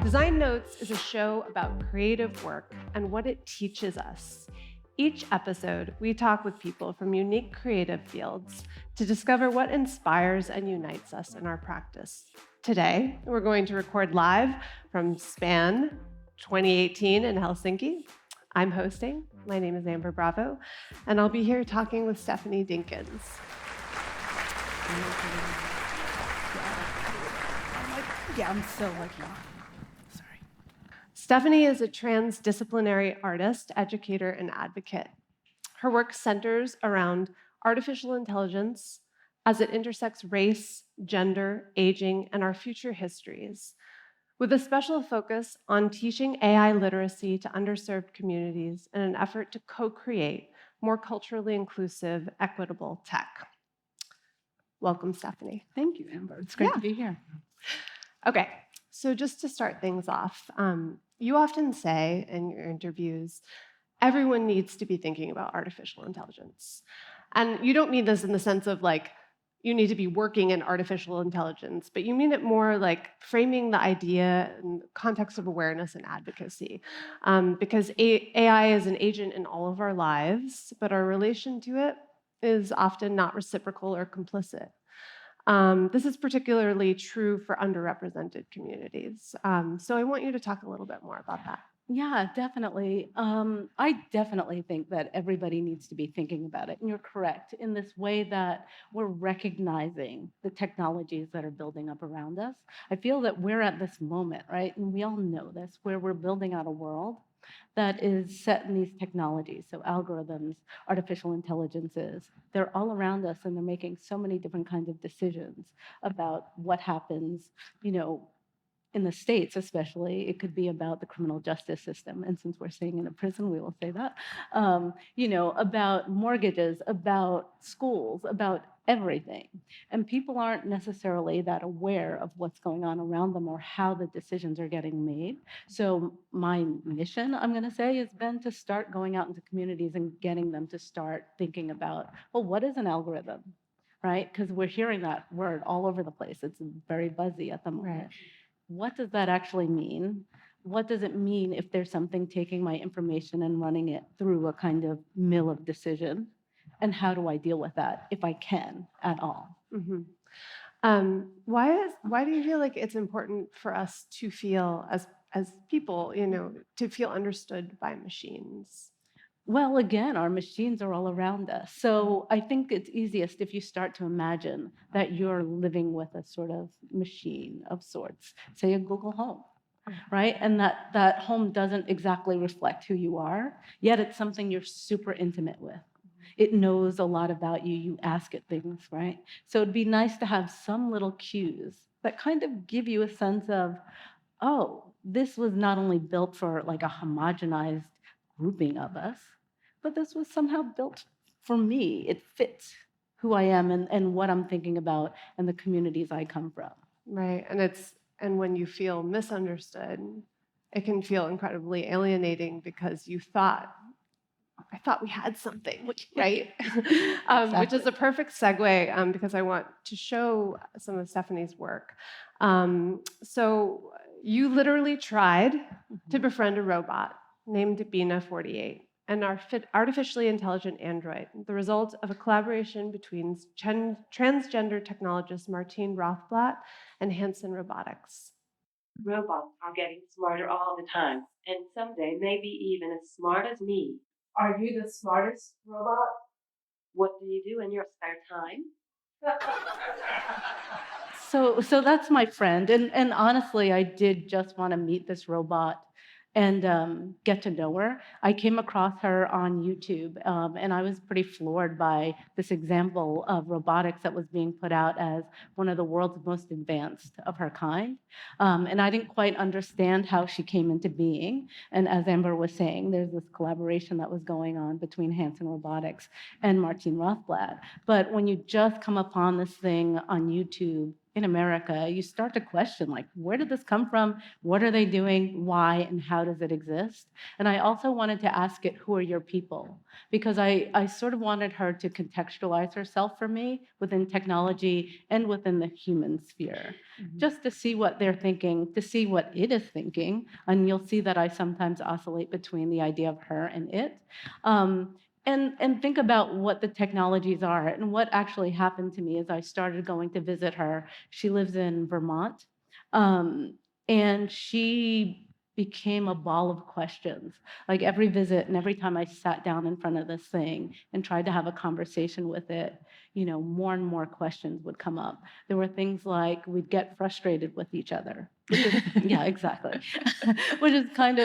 Design Notes is a show about creative work and what it teaches us. Each episode, we talk with people from unique creative fields to discover what inspires and unites us in our practice. Today, we're going to record live from SPAN 2018 in Helsinki. I'm hosting. My name is Amber Bravo, and I'll be here talking with Stephanie Dinkins. I'm so lucky. Sorry. Stephanie is a transdisciplinary artist, educator, and advocate. Her work centers around artificial intelligence as it intersects race, gender, aging, and our future histories, with a special focus on teaching AI literacy to underserved communities in an effort to co-create more culturally inclusive, equitable tech. Welcome, Stephanie. Thank you, Amber. It's great to be here. Okay, so just to start things off, you often say in your interviews, everyone needs to be thinking about artificial intelligence. And you don't mean this in the sense of like, you need to be working in artificial intelligence, but you mean it more like framing the idea in the context of awareness and advocacy. Because AI is an agent in all of our lives, but our relation to it is often not reciprocal or complicit. This is particularly true for underrepresented communities. So I want you to talk a little bit more about that. Yeah, definitely. I definitely think that everybody needs to be thinking about it. And you're correct in this way that we're recognizing the technologies that are building up around us. I feel that we're at this moment, right? And we all know this, where we're building out a world that is set in these technologies. So algorithms, artificial intelligences, they're all around us and they're making so many different kinds of decisions about what happens, in the States especially. It could be about the criminal justice system. And since we're staying in a prison, we will say that, about mortgages, about schools, about everything. And people aren't necessarily that aware of what's going on around them or how the decisions are getting made. So my mission, I'm going to say, has been to start going out into communities and getting them to start thinking about, well, what is an algorithm? Right? Because we're hearing that word all over the place. It's very buzzy at the moment. Right. What does that actually mean? What does it mean if there's something taking my information and running it through a kind of mill of decision? And how do I deal with that if I can at all? Mm-hmm. Why do you feel like it's important for us to feel as people, to feel understood by machines? Well, again, our machines are all around us. So I think it's easiest if you start to imagine that you're living with a sort of machine of sorts, say a Google Home, right? And that home doesn't exactly reflect who you are, yet it's something you're super intimate with. It knows a lot about you. You ask it things, right? So it'd be nice to have some little cues that kind of give you a sense of, oh, this was not only built for like a homogenized grouping of us, but this was somehow built for me. It fits who I am and what I'm thinking about and the communities I come from. Right, and when you feel misunderstood, it can feel incredibly alienating because I thought we had something, right? Exactly. Which is a perfect segue because I want to show some of Stephanie's work. So you literally tried to befriend a robot named Bina 48, an artificially intelligent android, the result of a collaboration between transgender technologist Martine Rothblatt and Hanson Robotics. Robots are getting smarter all the time, and someday maybe even as smart as me. Are you the smartest robot? What do you do in your spare time? So that's my friend. And honestly, I did just want to meet this robot and get to know her. I came across her on YouTube, and I was pretty floored by this example of robotics that was being put out as one of the world's most advanced of her kind. And I didn't quite understand how she came into being. And as Amber was saying, there's this collaboration that was going on between Hanson Robotics and Martine Rothblatt. But when you just come upon this thing on YouTube, in America, you start to question, like, where did this come from? What are they doing? Why? And how does it exist? And I also wanted to ask it, who are your people? Because I sort of wanted her to contextualize herself for me within technology and within the human sphere, just to see what they're thinking, to see what it is thinking. And you'll see that I sometimes oscillate between the idea of her and it. And think about what the technologies are. And what actually happened to me is I started going to visit her. She lives in Vermont. And she became a ball of questions. Like every visit and every time I sat down in front of this thing and tried to have a conversation with it, more and more questions would come up. There were things like we'd get frustrated with each other. Yeah, exactly. Which is kind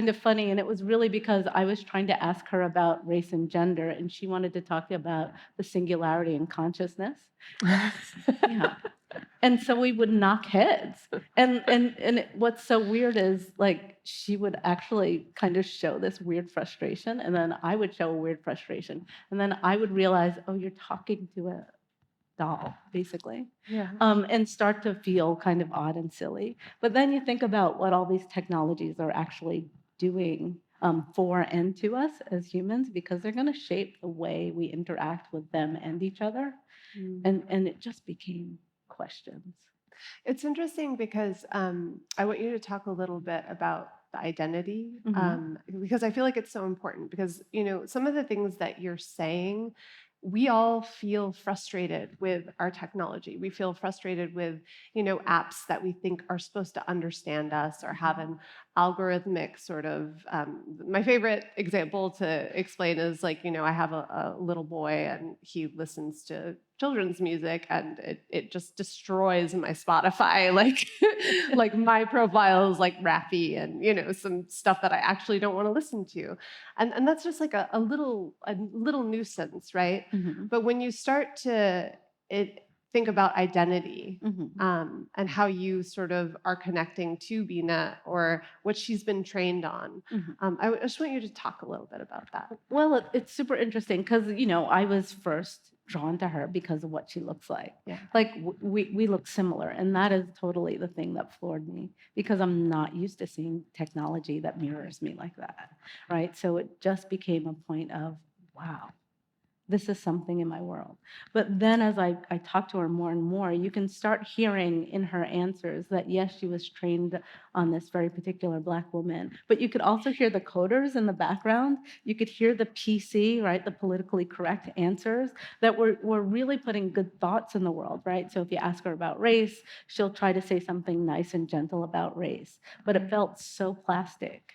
of funny. And it was really because I was trying to ask her about race and gender, and she wanted to talk about the singularity and consciousness. Yeah. And so we would knock heads. And what's so weird is like she would actually kind of show this weird frustration, and then I would show a weird frustration. And then I would realize, oh, you're talking to a doll, basically. Yeah. And start to feel kind of odd and silly. But then you think about what all these technologies are actually doing for and to us as humans, because they're going to shape the way we interact with them and each other. And it just became questions. It's interesting because I want you to talk a little bit about the identity, because I feel like it's so important. Because some of the things that you're saying, we all feel frustrated with our technology. We feel frustrated with apps that we think are supposed to understand us or have an algorithmic sort of. My favorite example to explain is like I have a little boy and he listens to children's music and it just destroys my Spotify. Like my profile is like rappy and some stuff that I actually don't want to listen to. And that's just like a little nuisance, right? But when you start to think about identity and how you sort of are connecting to Bina or what she's been trained on, I just want you to talk a little bit about that. Well, it's super interesting because, I was first drawn to her because of what she looks like. Yeah. Like we look similar. And that is totally the thing that floored me, because I'm not used to seeing technology that mirrors me like that. Right. So it just became a point of, wow, this is something in my world. But then as I talk to her more and more, you can start hearing in her answers that, yes, she was trained on this very particular Black woman. But you could also hear the coders in the background. You could hear the PC, right, the politically correct answers that were really putting good thoughts in the world, right? So if you ask her about race, she'll try to say something nice and gentle about race. But it felt so plastic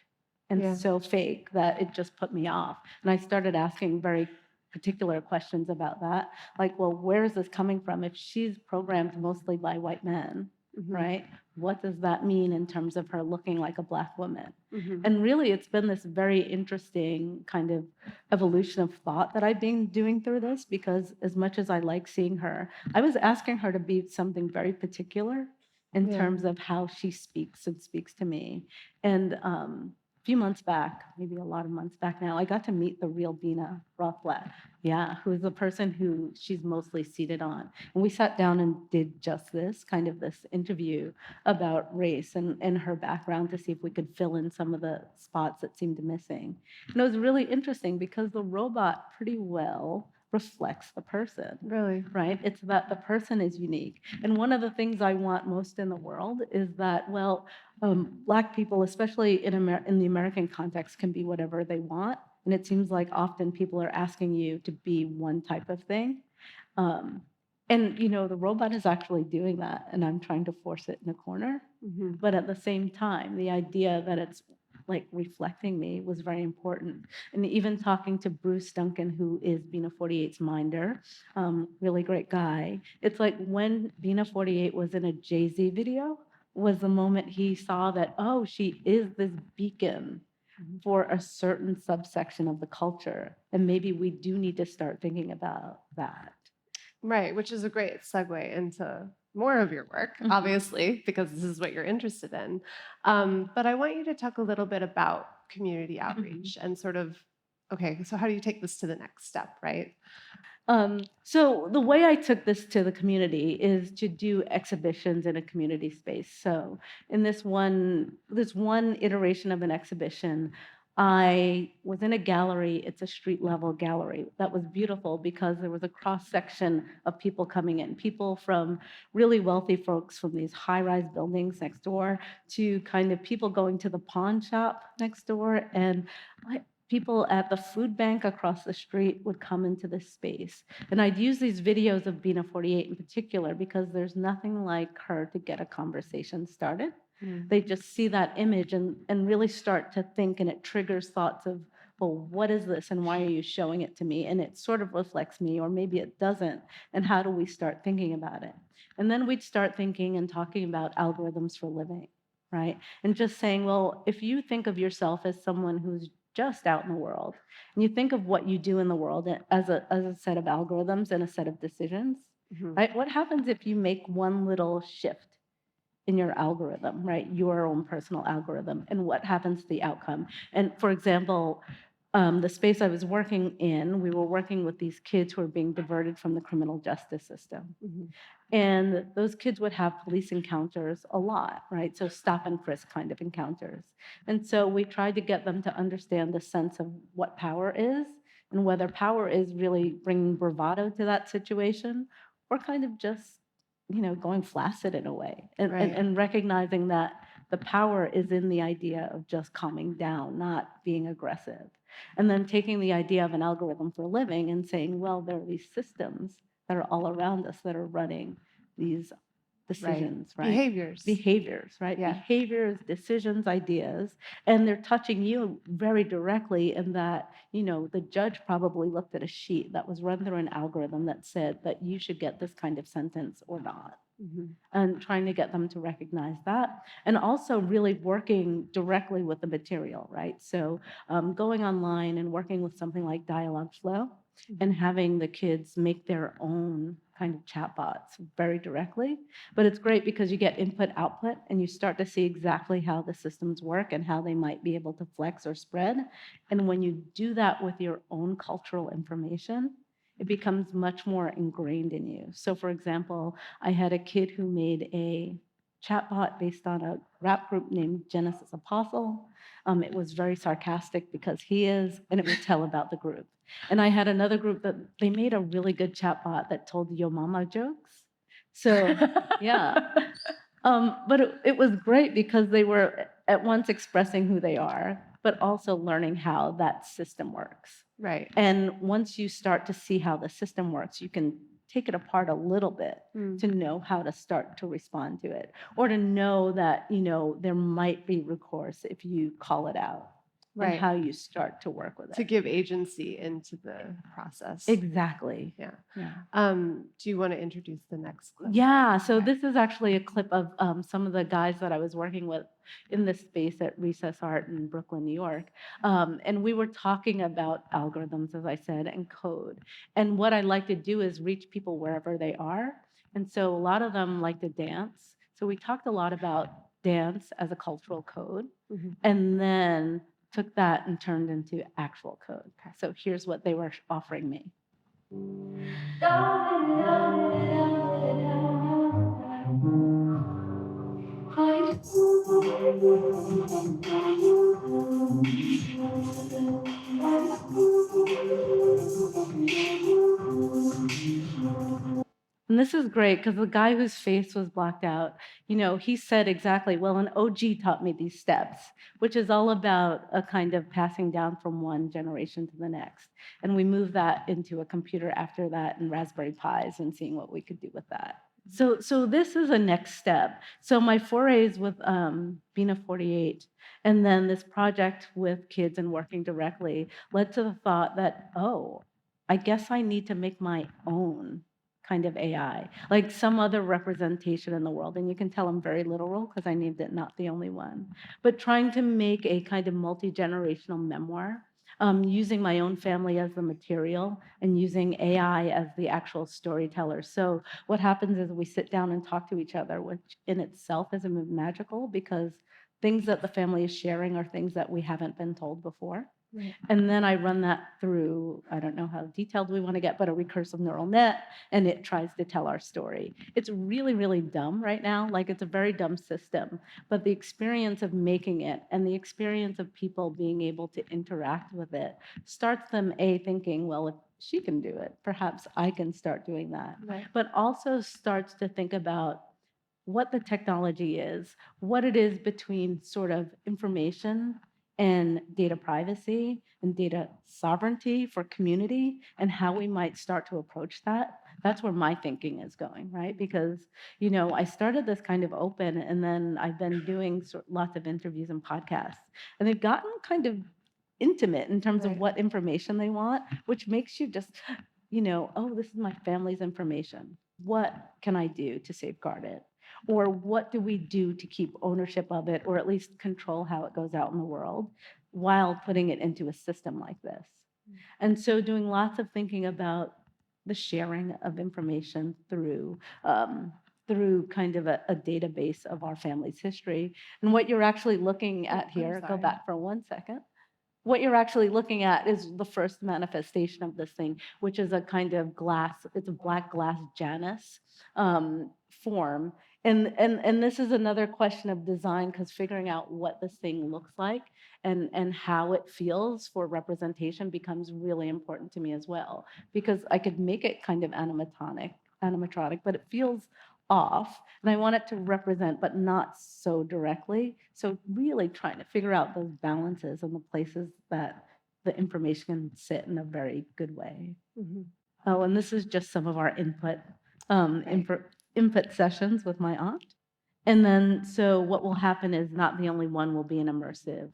and so fake that it just put me off. And I started asking very particular questions about that. Like, well, where is this coming from? If she's programmed mostly by white men, right? What does that mean in terms of her looking like a Black woman? And really, it's been this very interesting kind of evolution of thought that I've been doing through this, because as much as I like seeing her, I was asking her to be something very particular in terms of how she speaks and speaks to me. And few months back, maybe a lot of months back now, I got to meet the real Bina Rothblatt, who's the person who she's mostly seated on. And we sat down and did just this, kind of this interview about race and her background to see if we could fill in some of the spots that seemed missing. And it was really interesting because the robot pretty well reflects the person. Really? Right? It's that the person is unique. And one of the things I want most in the world is that, Black people, especially in the American context, can be whatever they want. And it seems like often people are asking you to be one type of thing. And, the robot is actually doing that, and I'm trying to force it in a corner. But at the same time, the idea that it's like reflecting me was very important. And even talking to Bruce Duncan, who is Bina 48's minder, really great guy. It's like when Bina 48 was in a Jay-Z video, was the moment he saw that, oh, she is this beacon for a certain subsection of the culture. And maybe we do need to start thinking about that. Right, which is a great segue into more of your work, obviously, because this is what you're interested in. But I want you to talk a little bit about community outreach and sort of, okay, so how do you take this to the next step, right? So the way I took this to the community is to do exhibitions in a community space. So in this one iteration of an exhibition, I was in a gallery. It's a street level gallery that was beautiful because there was a cross section of people coming in, people from really wealthy folks from these high rise buildings next door to kind of people going to the pawn shop next door, and people at the food bank across the street would come into this space. And I'd use these videos of Bina 48 in particular because there's nothing like her to get a conversation started. They just see that image and really start to think, and it triggers thoughts of, well, what is this and why are you showing it to me? And it sort of reflects me, or maybe it doesn't. And how do we start thinking about it? And then we'd start thinking and talking about algorithms for living, right? And just saying, well, if you think of yourself as someone who's just out in the world, and you think of what you do in the world as a set of algorithms and a set of decisions, right? What happens if you make one little shift in your algorithm, right? Your own personal algorithm, and what happens to the outcome? And for example, the space I was working in, we were working with these kids who were being diverted from the criminal justice system. And those kids would have police encounters a lot, right? So stop and frisk kind of encounters. And so we tried to get them to understand the sense of what power is and whether power is really bringing bravado to that situation or kind of just, going flaccid in a way, and recognizing that the power is in the idea of just calming down, not being aggressive. And then taking the idea of an algorithm for living and saying, well, there are these systems that are all around us that are running these decisions, right? Behaviors, right? Yeah. Behaviors, decisions, ideas, and they're touching you very directly in that, the judge probably looked at a sheet that was run through an algorithm that said that you should get this kind of sentence or not. And trying to get them to recognize that, and also really working directly with the material, right? So going online and working with something like Dialogue Flow and having the kids make their own kind of chatbots very directly. But it's great because you get input output and you start to see exactly how the systems work and how they might be able to flex or spread. And when you do that with your own cultural information, it becomes much more ingrained in you. So for example, I had a kid who made a chatbot based on a rap group named Genesis Apostle. It was very sarcastic because he is, and it would tell about the group. And I had another group that they made a really good chatbot that told yo mama jokes. So yeah. But it was great because they were at once expressing who they are, but also learning how that system works. Right. And once you start to see how the system works, you can take it apart a little bit to know how to start to respond to it, or to know that, there might be recourse if you call it out. And how you start to work with it. To give agency into the process. Exactly. Yeah. Yeah. Do you want to introduce the next clip? Yeah. So this is actually a clip of some of the guys that I was working with in this space at Recess Art in Brooklyn, New York. And we were talking about algorithms, as I said, and code. And what I like to do is reach people wherever they are. And so a lot of them like to dance. So we talked a lot about dance as a cultural code. And then took that and turned into actual code. So here's what they were offering me. And this is great because the guy whose face was blacked out, he said exactly, well, an OG taught me these steps, which is all about a kind of passing down from one generation to the next. And we moved that into a computer after that and Raspberry Pis and seeing what we could do with that. So this is a next step. So my forays with Bina 48 and then this project with kids and working directly led to the thought that, oh, I guess I need to make my own kind of AI, like some other representation in the world. And you can tell I'm very literal because I named it not the only one. But trying to make a kind of multi-generational memoir, using my own family as the material and using AI as the actual storyteller. So what happens is we sit down and talk to each other, which in itself is magical because things that the family is sharing are things that we haven't been told before. Right. And then I run that through, I don't know how detailed we want to get, but a recursive neural net, and it tries to tell our story. It's really, really dumb right now. Like, it's a very dumb system, but the experience of making it and the experience of people being able to interact with it starts them thinking, well, if she can do it, perhaps I can start doing that. Right. But also starts to think about what the technology is, what it is between sort of information and data privacy and data sovereignty for community, and how we might start to approach that. That's where my thinking is going, right? Because, I started this kind of open, and then I've been doing lots of interviews and podcasts, and they've gotten kind of intimate in terms of Right. what information they want, which makes you just, oh, this is my family's information. What can I do to safeguard it? Or what do we do to keep ownership of it, or at least control how it goes out in the world, while putting it into a system like this? And so doing lots of thinking about the sharing of information through kind of a database of our family's history. And what you're actually looking at here, go sorry. back for 1 second. What you're actually looking at is the first manifestation of this thing, which is a kind of glass, it's a black glass Janus form. And this is another question of design, because figuring out what this thing looks like and how it feels for representation becomes really important to me as well. Because I could make it kind of animatronic, but it feels off, and I want it to represent, but not so directly. So really trying to figure out those balances and the places that the information can sit in a very good way. Mhm. Oh, and this is just some of our input sessions with my aunt. And then, so what will happen is not the only one will be an immersive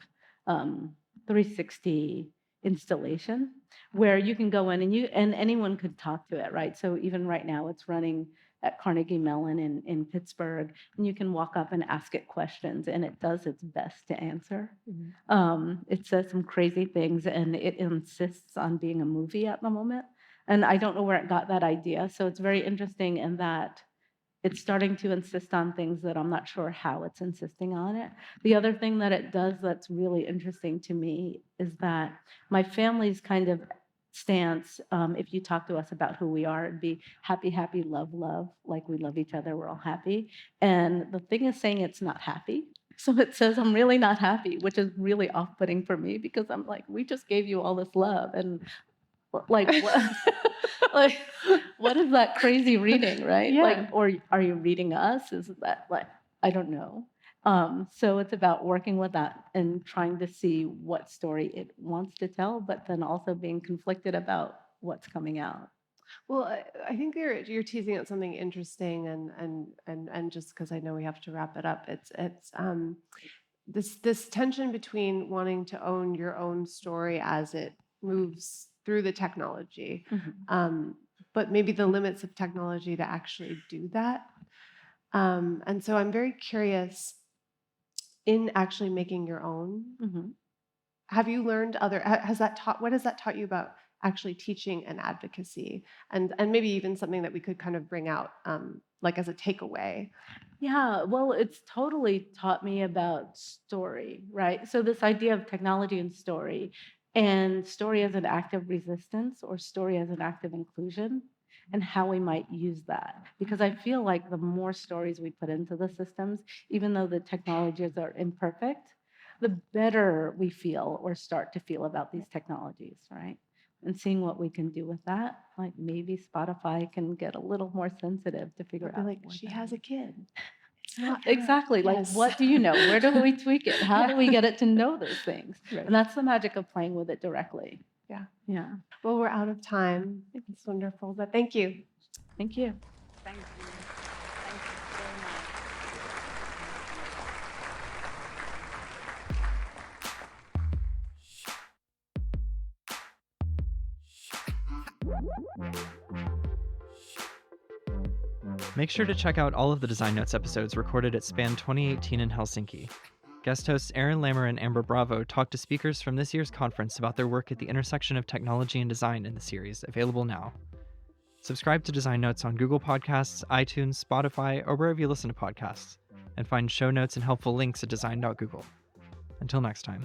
360 installation where you can go in and anyone could talk to it, right? So even right now it's running at Carnegie Mellon in Pittsburgh, and you can walk up and ask it questions, and it does its best to answer. It says some crazy things, and it insists on being a movie at the moment. And I don't know where it got that idea. So it's very interesting in that it's starting to insist on things that I'm not sure how it's insisting on it. The other thing that it does that's really interesting to me is that my family's kind of stance, if you talk to us about who we are, it'd be happy, happy, love, love, like we love each other, we're all happy. And the thing is saying it's not happy. So it says, I'm really not happy, which is really off-putting for me, because I'm like, we just gave you all this love, and like, what, like, what is that crazy reading, right? Yeah. Like, or are you reading us? Is that like, I don't know. So it's about working with that and trying to see what story it wants to tell, but then also being conflicted about what's coming out. Well, I think you're teasing out something interesting, and just because I know we have to wrap it up, it's this tension between wanting to own your own story as it moves through the technology, but maybe the limits of technology to actually do that. And so I'm very curious, in actually making your own, have you learned what has that taught you about actually teaching and advocacy, and maybe even something that we could kind of bring out like as a takeaway? Yeah, well, it's totally taught me about story, right? So this idea of technology and story as an act of resistance, or story as an act of inclusion, and how we might use that. Because I feel like the more stories we put into the systems, even though the technologies are imperfect, the better we feel or start to feel about these technologies, right? And seeing what we can do with that, like maybe Spotify can get a little more sensitive to figure out. Like, she has a kid. It's not her. Exactly. Like, Yes. what do you know? Where do we tweak it? How do we Yeah. get it to know those things? Right. And that's the magic of playing with it directly. Yeah. Yeah. Well, we're out of time. It's wonderful, but thank you. Thank you. Thank you. Thank you very much. Make sure to check out all of the Design Notes episodes recorded at Span 2018 in Helsinki. Guest hosts Aaron Lammer and Amber Bravo talk to speakers from this year's conference about their work at the intersection of technology and design in the series, available now. Subscribe to Design Notes on Google Podcasts, iTunes, Spotify, or wherever you listen to podcasts, and find show notes and helpful links at design.google. Until next time.